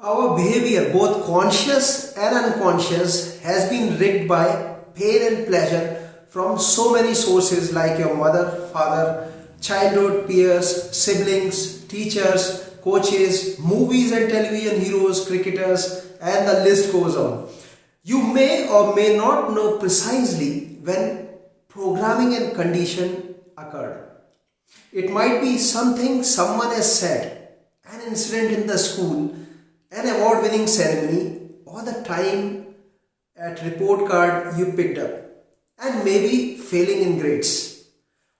Our behavior, both conscious and unconscious, has been rigged by pain and pleasure from so many sources like your mother, father, childhood peers, siblings, teachers, coaches, movies and television heroes, cricketers, and the list goes on. You may or may not know precisely when programming and condition occurred. It might be something someone has said, an incident in the school, an award-winning ceremony, or the time at report card you picked up, and maybe failing in grades.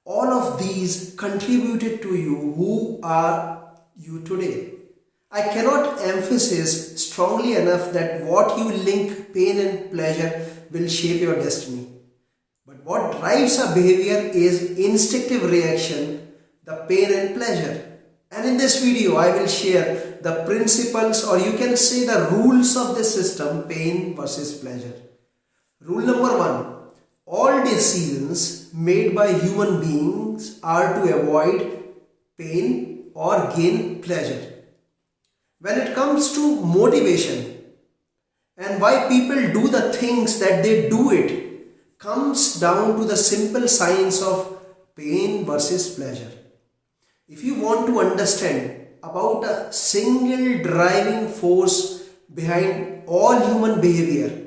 All of these contributed to you who are you today. I cannot emphasize strongly enough that what you link pain and pleasure will shape your destiny. But what drives our behavior is instinctive reaction, the pain and pleasure. And in this video, I will share the principles, or you can say the rules of this system, pain versus pleasure. Rule number 1. All decisions made by human beings are to avoid pain or gain pleasure. When it comes to motivation and why people do the things that they do, it comes down to the simple science of pain versus pleasure. If you want to understand about a single driving force behind all human behavior,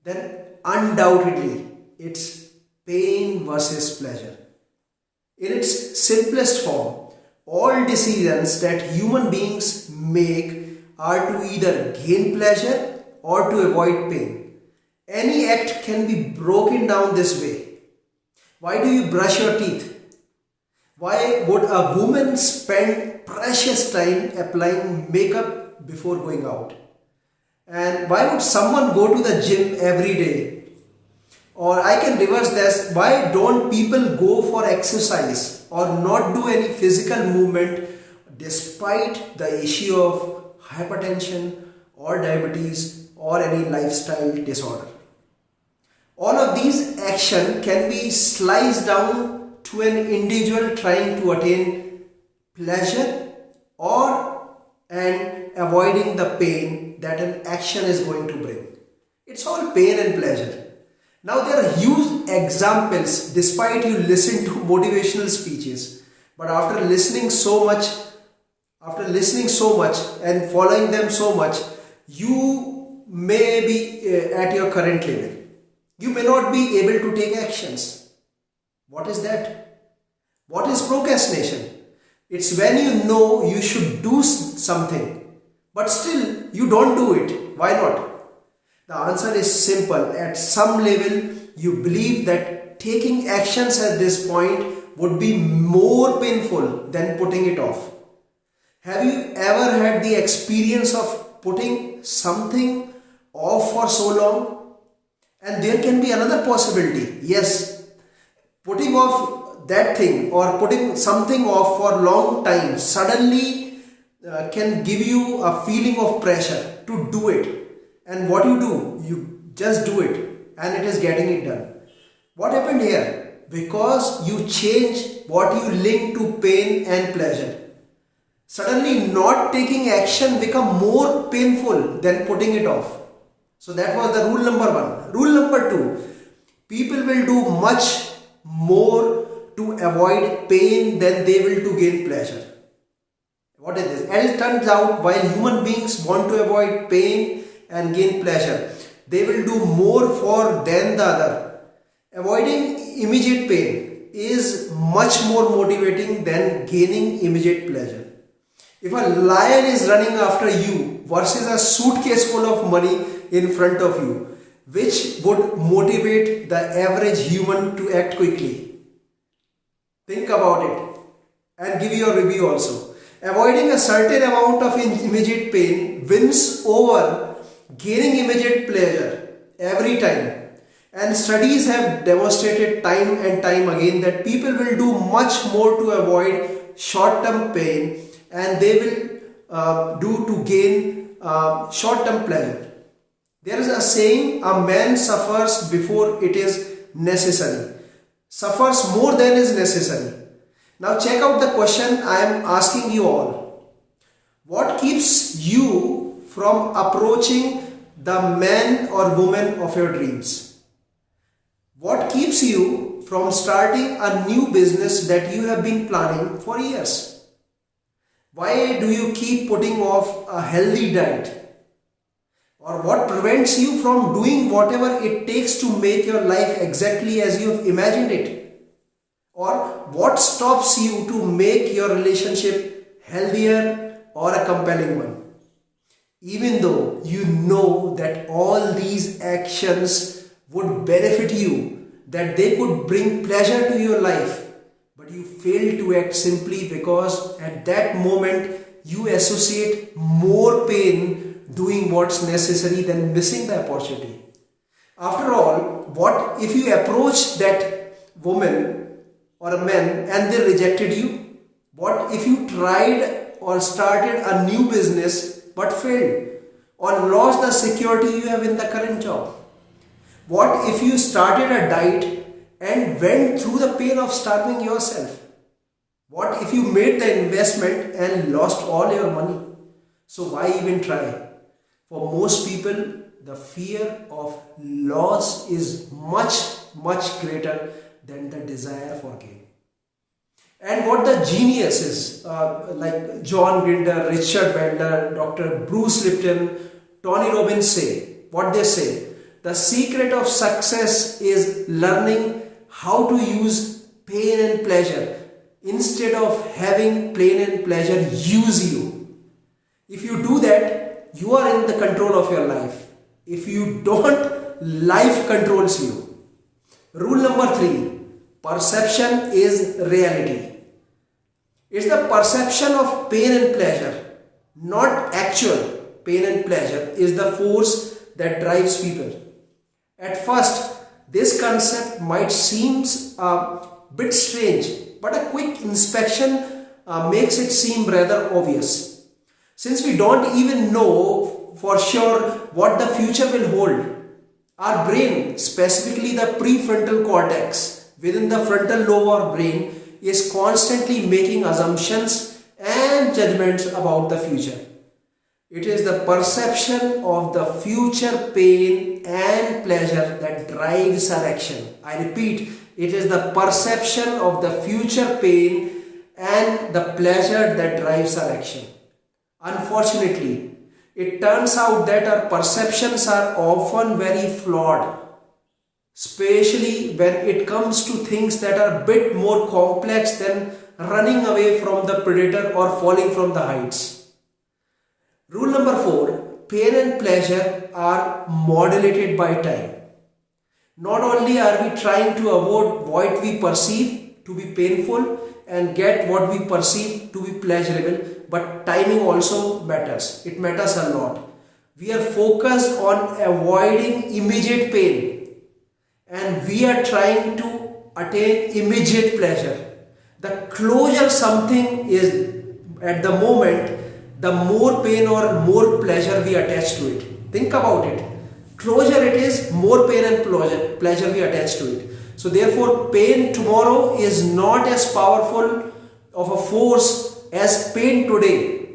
then undoubtedly it's pain versus pleasure. In its simplest form, all decisions that human beings make are to either gain pleasure or to avoid pain. Any act can be broken down this way. Why do you brush your teeth? Why would a woman spend precious time applying makeup before going out? And why would someone go to the gym every day? Or I can reverse this. Why don't people go for exercise or not do any physical movement despite the issue of hypertension or diabetes or any lifestyle disorder? All of these actions can be sliced down to an individual trying to attain pleasure and avoiding the pain that an action is going to bring. It's all pain and pleasure. Now there are huge examples despite you listen to motivational speeches, but after listening so much and following them so much, you may be at your current level. You may not be able to take actions. What is that? What is procrastination? It's when you know you should do something, but still you don't do it. Why not? The answer is simple. At some level, you believe that taking actions at this point would be more painful than putting it off. Have you ever had the experience of putting something off for so long? And there can be another possibility. Yes, putting off that thing or putting something off for a long time suddenly can give you a feeling of pressure to do it. And what you just do it and it is getting it done. What happened here? Because you change what you link to pain and pleasure. Suddenly not taking action become more painful than putting it off. So that was the rule number 1. Rule number 2. People will do much more to avoid pain than they will to gain pleasure. What is this? And it turns out while human beings want to avoid pain and gain pleasure, they will do more for than the other. Avoiding immediate pain is much more motivating than gaining immediate pleasure. If a lion is running after you versus a suitcase full of money in front of you, which would motivate the average human to act quickly? Think about it and give your review also. Avoiding a certain amount of immediate pain wins over gaining immediate pleasure every time. And studies have demonstrated time and time again that people will do much more to avoid short-term pain and they will do to gain short-term pleasure. There is a saying, a man suffers before it is necessary, suffers more than is necessary. Now check out the question I am asking you all. What keeps you from approaching the man or woman of your dreams? What keeps you from starting a new business that you have been planning for years? Why do you keep putting off a healthy diet? Or what prevents you from doing whatever it takes to make your life exactly as you have imagined it? Or what stops you to make your relationship healthier or a compelling one? Even though you know that all these actions would benefit you, that they could bring pleasure to your life, but you fail to act simply because at that moment you associate more pain doing what's necessary than missing the opportunity. After all, what if you approached that woman or a man and they rejected you? What if you tried or started a new business but failed, or lost the security you have in the current job? What if you started a diet and went through the pain of starving yourself? What if you made the investment and lost all your money? So why even try? For most people, the fear of loss is much greater than the desire for gain. And what the geniuses like John Grinder, Richard Bandler, Dr. Bruce Lipton, Tony Robbins say, what they say, the secret of success is learning how to use pain and pleasure instead of having pain and pleasure use you. If you do that, you are in the control of your life. If you don't, life controls you. Rule number 3, perception is reality. It's the perception of pain and pleasure, not actual pain and pleasure, is the force that drives people. At first, this concept might seem a bit strange, but a quick inspection makes it seem rather obvious. Since we don't even know for sure what the future will hold, our brain, specifically the prefrontal cortex within the frontal lobe of brain, is constantly making assumptions and judgments about the future. It is the perception of the future pain and pleasure that drives our action. I repeat, it is the perception of the future pain and the pleasure that drives our action. Unfortunately, it turns out that our perceptions are often very flawed, especially when it comes to things that are a bit more complex than running away from the predator or falling from the heights. Rule number 4, pain and pleasure are modulated by time. Not only are we trying to avoid what we perceive to be painful and get what we perceive to be pleasurable, but timing also matters. It matters a lot. We are focused on avoiding immediate pain and we are trying to attain immediate pleasure. The closer something is at the moment, the more pain or more pleasure we attach to it. Think about it. Closer it is, more pain and pleasure we attach to it. So therefore, pain tomorrow is not as powerful of a force as pain today.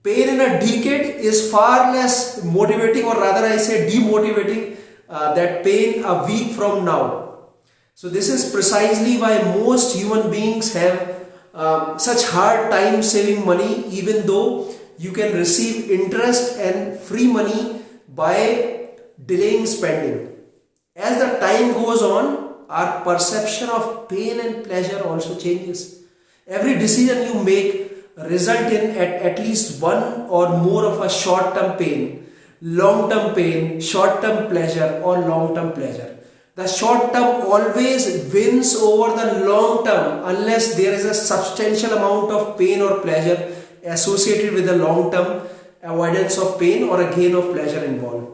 Pain in a decade is far less motivating, or rather I say demotivating, that pain a week from now. So this is precisely why most human beings have such hard time saving money, even though you can receive interest and free money by delaying spending. As the time goes on, our perception of pain and pleasure also changes. Every decision you make result in at least one or more of a short-term pain, long-term pain, short-term pleasure or long-term pleasure. The short-term always wins over the long-term unless there is a substantial amount of pain or pleasure associated with the long-term avoidance of pain or a gain of pleasure involved.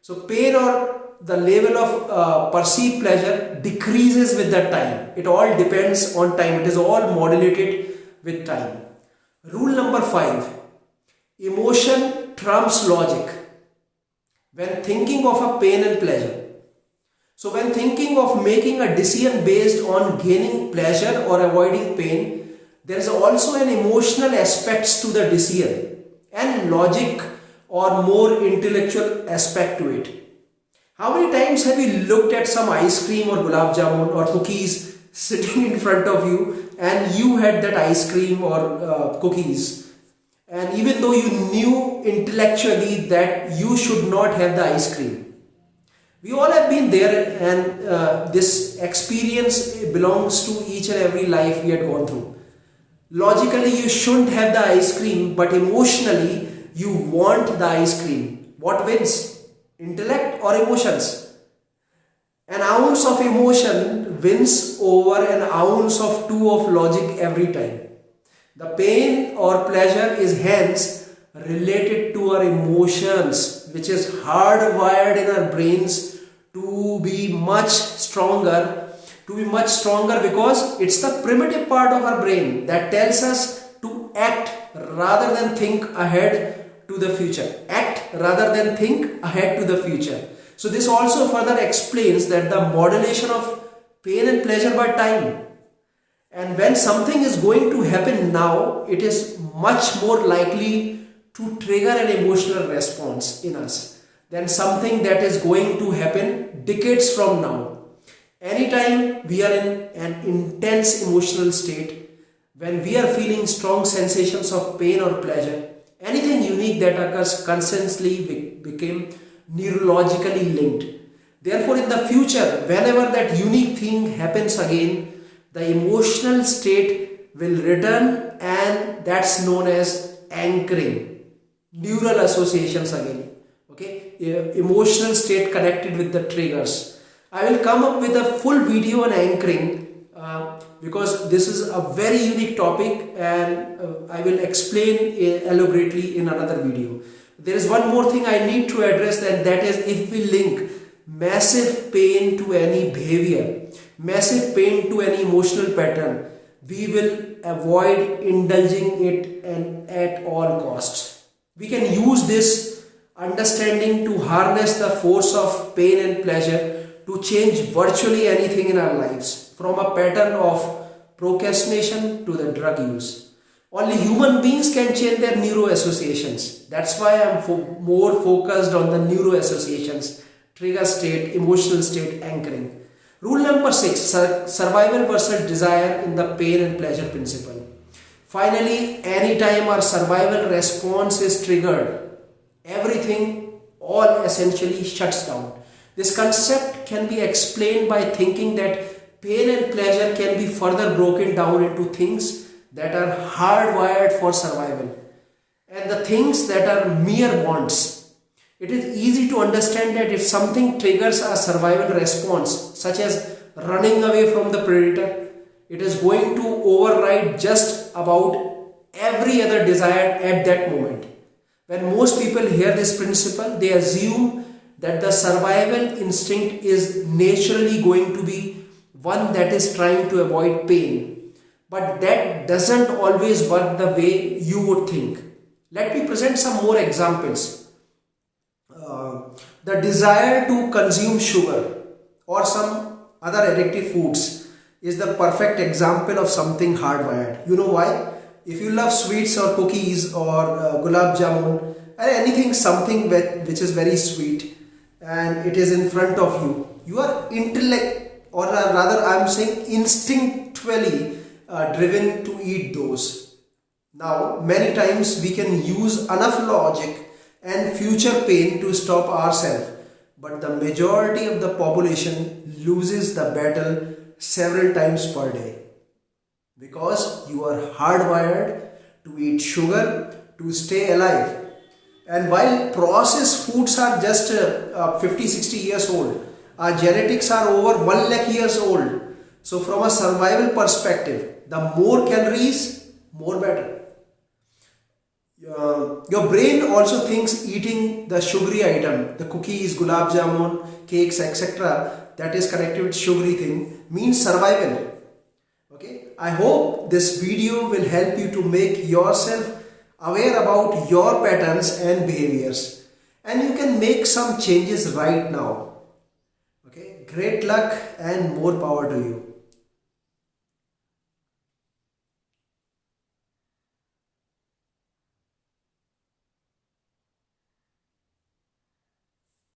So pain or the level of perceived pleasure decreases with the time. It all depends on time. It is all modulated with time. Rule number 5. Emotion trumps logic when thinking of a pain and pleasure. So when thinking of making a decision based on gaining pleasure or avoiding pain, there is also an emotional aspect to the decision, and logic or more intellectual aspect to it. How many times have you looked at some ice cream or gulab jamun or cookies sitting in front of you, and you had that ice cream or cookies, and even though you knew intellectually that you should not have the ice cream? We all have been there, and this experience belongs to each and every life we had gone through. Logically, you shouldn't have the ice cream, but emotionally, you want the ice cream. What wins? Intellect or emotions? An ounce of emotion wins over an ounce of logic every time. The pain or pleasure is hence related to our emotions, which is hardwired in our brains to be much stronger because it's the primitive part of our brain that tells us to act rather than think ahead to the future. Act rather than think ahead to the future. So this also further explains that the modulation of pain and pleasure by time. And when something is going to happen now, it is much more likely to trigger an emotional response in us than something that is going to happen decades from now. Anytime we are in an intense emotional state, when we are feeling strong sensations of pain or pleasure, anything unique that occurs constantly became neurologically linked. Therefore, in the future, whenever that unique thing happens again, the emotional state will return, and that's known as anchoring. Neural associations again. Okay, emotional state connected with the triggers. I will come up with a full video on anchoring because this is a very unique topic, and I will explain elaborately in another video. There is one more thing I need to address, and that is if we link massive pain to any behavior, massive pain to any emotional pattern, we will avoid indulging it and at all costs. We can use this understanding to harness the force of pain and pleasure to change virtually anything in our lives, from a pattern of procrastination to the drug use. Only human beings can change their neuroassociations. That's why I'm more focused on the neuroassociations, trigger state, emotional state, anchoring. Rule number 6, survival versus desire in the pain and pleasure principle. Finally, anytime our survival response is triggered, everything all essentially shuts down. This concept can be explained by thinking that pain and pleasure can be further broken down into things that are hardwired for survival and the things that are mere wants. It is easy to understand that if something triggers a survival response, such as running away from the predator, it is going to override just about every other desire at that moment. When most people hear this principle, they assume that the survival instinct is naturally going to be one that is trying to avoid pain. But that doesn't always work the way you would think. Let me present some more examples. The desire to consume sugar or some other addictive foods is the perfect example of something hardwired. You know why? If you love sweets or cookies or gulab jamun or anything, something which is very sweet, and it is in front of you, you are instinctually driven to eat those. Now, many times we can use enough logic and future pain to stop ourselves, but the majority of the population loses the battle several times per day because you are hardwired to eat sugar to stay alive. And while processed foods are just 50-60 years old, our genetics are over 1 lakh years old. So from a survival perspective, the more calories, more better. Your brain also thinks eating the sugary item, the cookies, gulab jamun, cakes, etc., that is connected with sugary thing, means survival. Okay, I hope this video will help you to make yourself aware about your patterns and behaviors, and you can make some changes right now. Okay, great luck and more power to you.